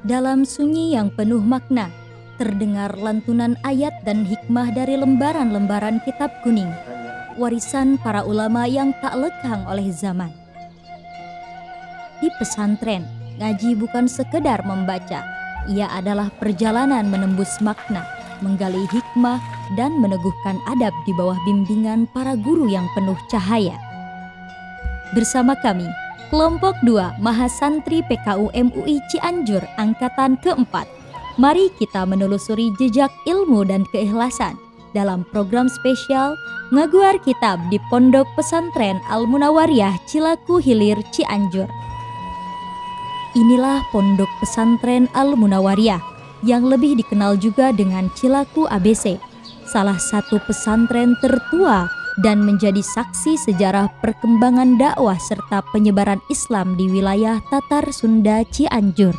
Dalam sunyi yang penuh makna, terdengar lantunan ayat dan hikmah dari lembaran-lembaran kitab kuning, warisan para ulama yang tak lekang oleh zaman. Di pesantren, ngaji bukan sekedar membaca, ia adalah perjalanan menembus makna, menggali hikmah, dan meneguhkan adab di bawah bimbingan para guru yang penuh cahaya. Bersama kami, Kelompok 2 Mahasantri PKU MUI Cianjur Angkatan keempat. Mari kita menelusuri jejak ilmu dan keikhlasan dalam program spesial Ngaguar Kitab di Pondok Pesantren Al-Munawariyah Cilaku Hilir Cianjur. Inilah Pondok Pesantren Al-Munawariyah yang lebih dikenal juga dengan Cilaku ABC, salah satu pesantren tertua dan menjadi saksi sejarah perkembangan dakwah serta penyebaran Islam di wilayah Tatar Sunda Cianjur.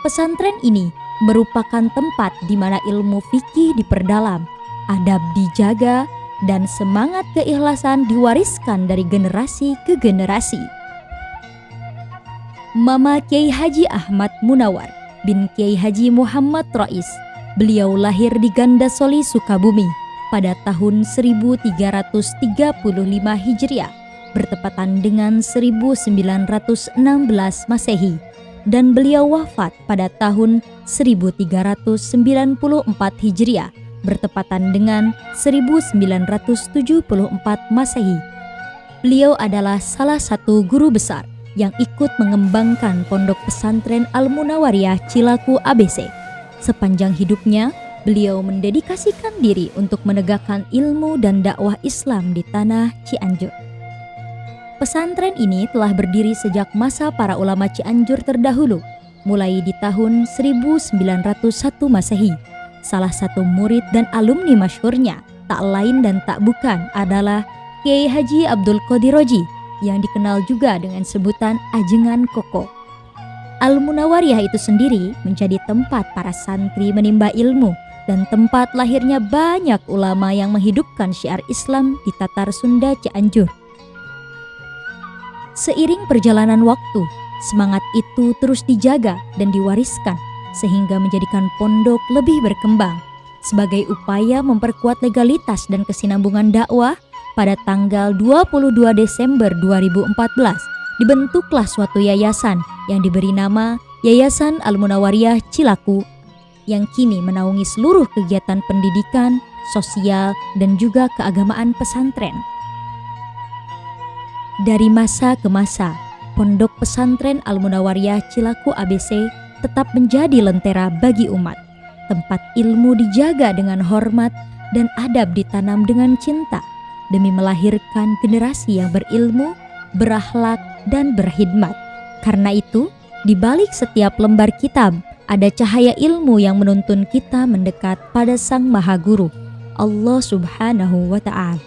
Pesantren ini merupakan tempat di mana ilmu fikih diperdalam, adab dijaga, dan semangat keikhlasan diwariskan dari generasi ke generasi. Mama Kiai Haji Ahmad Munawar bin Kiai Haji Muhammad Rais, beliau lahir di Gandasoli, Sukabumi pada tahun 1335 Hijriah, bertepatan dengan 1916 Masehi, dan beliau wafat pada tahun 1394 Hijriah, bertepatan dengan 1974 Masehi. Beliau adalah salah satu guru besar yang ikut mengembangkan Pondok Pesantren Al-Munawariyah Cilaku ABC. Sepanjang hidupnya, beliau mendedikasikan diri untuk menegakkan ilmu dan dakwah Islam di tanah Cianjur. Pesantren ini telah berdiri sejak masa para ulama Cianjur terdahulu, mulai di tahun 1901 Masehi. Salah satu murid dan alumni masyhurnya tak lain dan tak bukan adalah Kiai Haji Abdul Qadir Roji yang dikenal juga dengan sebutan Ajengan Koko. Al-Munawariyah itu sendiri menjadi tempat para santri menimba ilmu dan tempat lahirnya banyak ulama yang menghidupkan syiar Islam di Tatar Sunda Cianjur. Seiring perjalanan waktu, semangat itu terus dijaga dan diwariskan sehingga menjadikan pondok lebih berkembang. Sebagai upaya memperkuat legalitas dan kesinambungan dakwah, pada tanggal 22 Desember 2014 dibentuklah suatu yayasan yang diberi nama Yayasan Al-Munawariyah Cilaku, yang kini menaungi seluruh kegiatan pendidikan, sosial, dan juga keagamaan pesantren. Dari masa ke masa, Pondok Pesantren Al-Munawariyah Cilaku ABC tetap menjadi lentera bagi umat. Tempat ilmu dijaga dengan hormat dan adab ditanam dengan cinta demi melahirkan generasi yang berilmu, berakhlak, dan berkhidmat. Karena itu, di balik setiap lembar kitab ada cahaya ilmu yang menuntun kita mendekat pada Sang Maha Guru, Allah Subhanahu wa Ta'ala.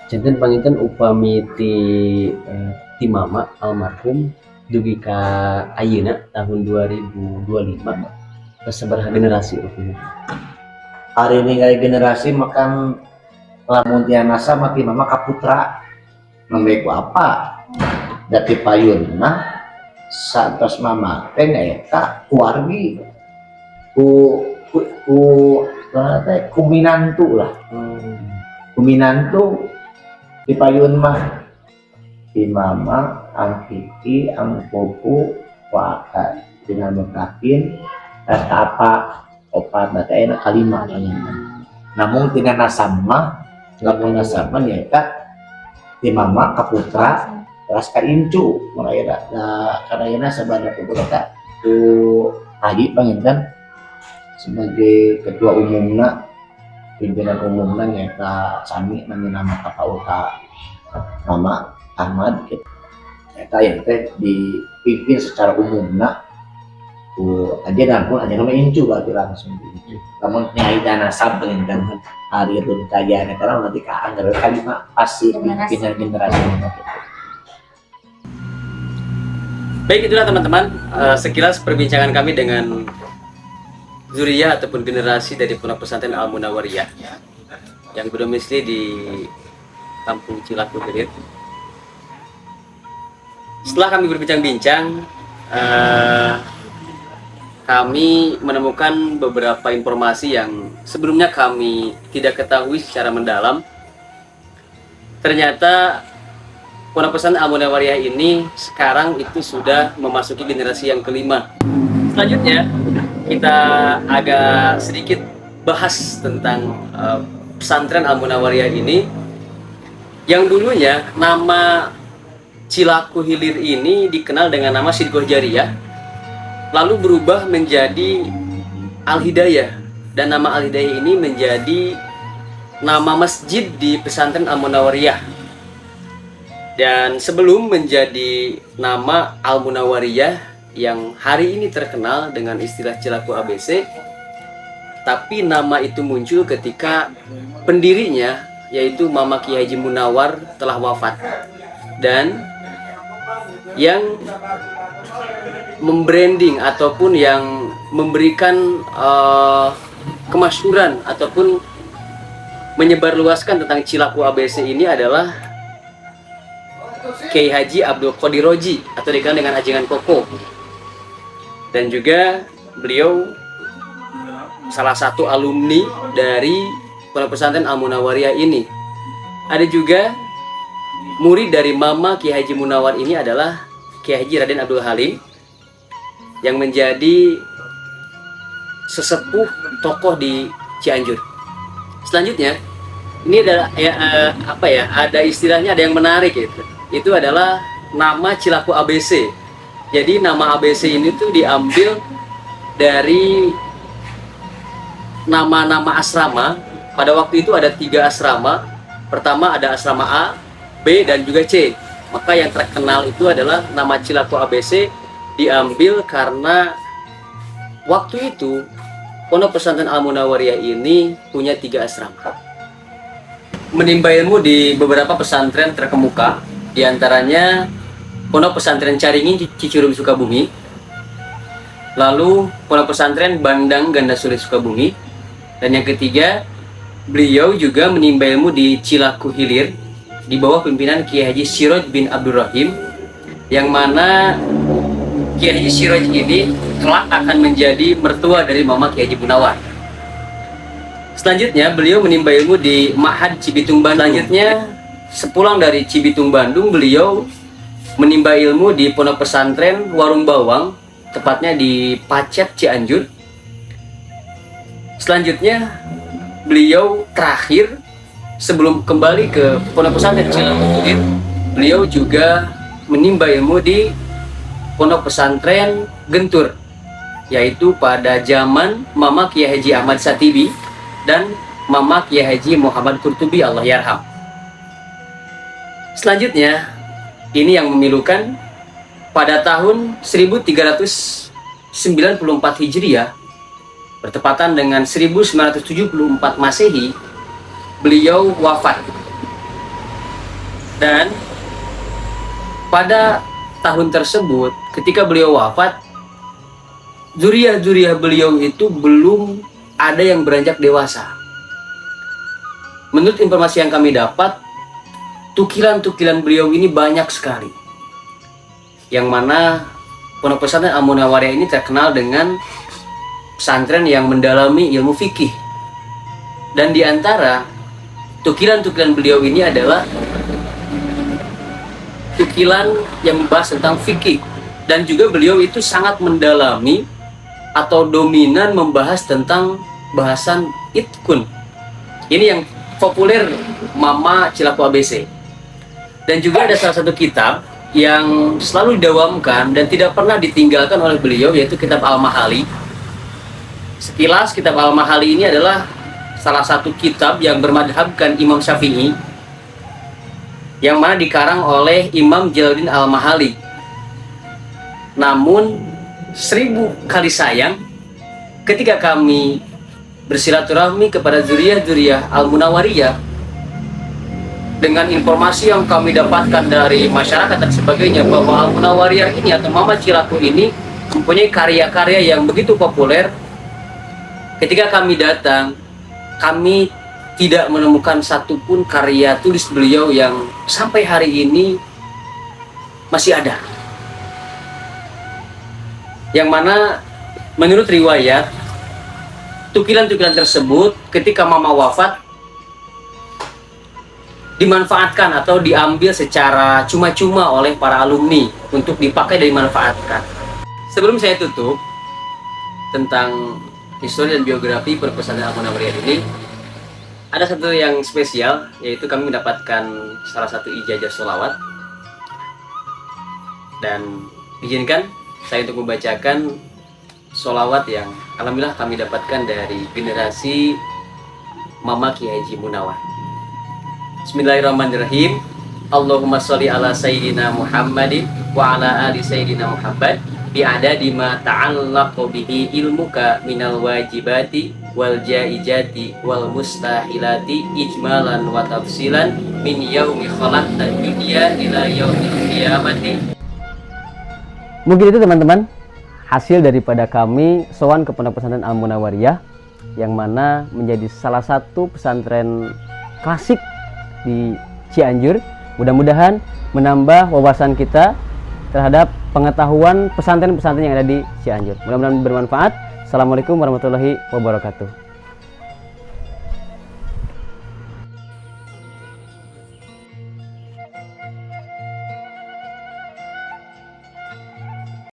Janten panginten upami ti mama almarhum dugi ka ayeuna tahun 2025 sabaraha generasi rupanya. Hari ini kali generasi makan lamun tianasa mati mama kaputra membeku apa dati payun nah saat mama teh eta kuargi ku minantu lah. Kuminantu di payun mah di mama angkiti angpopu wakat dengan mekakin kata apa opat data enak kalima namun tidak nasama lamun nasama nyata di mama kaputra kelas kaincu mulai karena sebagai kebutuhan tu tadi penginten sebagai ketua umumna pimpinan umumnya nyata sami nama Kapauta nama Ahmad gitu. Nyata yang teh dipimpin secara umum aja nampun aja nama incu berarti langsung diincu. Namun nyai dana saben kan hari itu kayaknya karena nanti keanggar kalimat pasti pimpinan generasi gitu. Baik, itulah teman-teman sekilas perbincangan kami dengan zuriyah ataupun generasi dari Pondok Pesantren Al Munawariyah yang berdomisili di Kampung Cilaku Hilir. Setelah kami berbincang-bincang, kami menemukan beberapa informasi yang sebelumnya kami tidak ketahui secara mendalam. Ternyata Pondok Pesantren Al Munawariyah ini sekarang itu sudah memasuki generasi yang kelima. Selanjutnya kita agak sedikit bahas tentang pesantren Al Munawariyah ini, yang dulunya nama Cilaku Hilir ini dikenal dengan nama Sidqoh Jariyah, lalu berubah menjadi Al Hidayah, dan nama Al Hidayah ini menjadi nama masjid di pesantren Al Munawariyah. Dan sebelum menjadi nama Al Munawariyah yang hari ini terkenal dengan istilah Cilaku ABC, tapi nama itu muncul ketika pendirinya yaitu Mama Kiai Haji Munawar telah wafat, dan yang membranding ataupun yang memberikan kemasyhuran ataupun menyebarluaskan tentang Cilaku ABC ini adalah Kiai Haji Abdul Qadir Roji atau dikenal dengan Ajengan Koko, dan juga beliau salah satu alumni dari Pondok Pesantren Al Munawariyah ini. Ada juga murid dari Mama Kiai Haji Munawar ini adalah Kiai Haji Raden Abdul Halim, yang menjadi sesepuh tokoh di Cianjur. Selanjutnya, ini adalah ada istilahnya, ada yang menarik gitu. Itu adalah nama Cilaku ABC. Jadi nama ABC ini tuh diambil dari nama-nama asrama. Pada waktu itu ada 3 asrama. Pertama ada asrama A, B, dan juga C. Maka yang terkenal itu adalah nama Cilaku ABC diambil karena waktu itu Pondok Pesantren Al Munawariyah ini punya 3 asrama. Menimba ilmu di beberapa pesantren terkemuka, diantaranya Pondok Pesantren Caringin Cicurug Sukabumi, lalu Pondok Pesantren Bandang Ganda Suli Sukabumi, dan yang ketiga beliau juga menimba ilmu di Cilaku Hilir di bawah pimpinan Kiai Haji Siroj bin Abdurrahim, yang mana Kiai Haji Siroj ini kelak akan menjadi mertua dari Mama Kiai Haji Munawar. Selanjutnya beliau menimba ilmu di Ma'had Cibitung Bandung. Selanjutnya sepulang dari Cibitung Bandung, beliau menimba ilmu di Pondok Pesantren Warung Bawang, tepatnya di Pacet Cianjur. Selanjutnya beliau terakhir sebelum kembali ke Pondok Pesantren Cilaku Hilir, beliau juga menimba ilmu di Pondok Pesantren Gentur, yaitu pada zaman Mama Kiai Haji Ahmad Satibi dan Mama Kiai Haji Muhammad Qurtubi Allah yarham. Selanjutnya, ini yang memilukan, pada tahun 1394 Hijriah bertepatan dengan 1974 Masehi, beliau wafat. Dan pada tahun tersebut, ketika beliau wafat, zuriyah beliau itu belum ada yang beranjak dewasa. Menurut informasi yang kami dapat, tukilan-tukilan beliau ini banyak sekali, yang mana Pondok Pesantren Al Munawariyah ini terkenal dengan pesantren yang mendalami ilmu fikih. Dan di antara tukilan-tukilan beliau ini adalah tukilan yang membahas tentang fikih, dan juga beliau itu sangat mendalami atau dominan membahas tentang bahasan itkun. Ini yang populer Mama Cilaku ABC. Dan juga ada salah satu kitab yang selalu didawamkan dan tidak pernah ditinggalkan oleh beliau, yaitu kitab Al-Mahali. Sekilas kitab Al-Mahali ini adalah salah satu kitab yang bermadhabkan Imam Syafi'i, yang mana dikarang oleh Imam Jalaluddin Al-Mahali. Namun 1000 kali sayang ketika kami bersilaturahmi kepada zuriyah-zuriyah Al-Munawariyah dengan informasi yang kami dapatkan dari masyarakat dan sebagainya, bahwa Al-Munawariyah ini atau Mama Cilaku ini mempunyai karya-karya yang begitu populer. Ketika kami datang, kami tidak menemukan satupun karya tulis beliau yang sampai hari ini masih ada. Yang mana menurut riwayat, tukilan-tukilan tersebut ketika Mama wafat dimanfaatkan atau diambil secara cuma-cuma oleh para alumni untuk dipakai dan dimanfaatkan. Sebelum saya tutup tentang histori dan biografi Pondok Pesantren Al-Munawariyah ini, ada satu yang spesial, yaitu kami mendapatkan salah satu ijazah sholawat. Dan izinkan saya untuk membacakan sholawat yang alhamdulillah kami dapatkan dari generasi Mama Kiai Haji Munawar. Bismillahirrahmanirrahim. Allahumma sholli ala sayyidina Muhammadin wa ala ali sayyidina Muhammad bi'adadi ma ta'allaqu bihi ilmuka minal wajibati wal jaijati wal mustahilati ijmalan wa tafsilan min yaumi khalaqta dunya ila yaumil qiyamati. Mungkin itu teman-teman hasil daripada kami sowan ke Pondok Pesantren Al-Munawariyah, yang mana menjadi salah satu pesantren klasik di Cianjur. Mudah-mudahan menambah wawasan kita terhadap pengetahuan pesantren-pesantren yang ada di Cianjur. Mudah-mudahan bermanfaat. Assalamualaikum warahmatullahi wabarakatuh.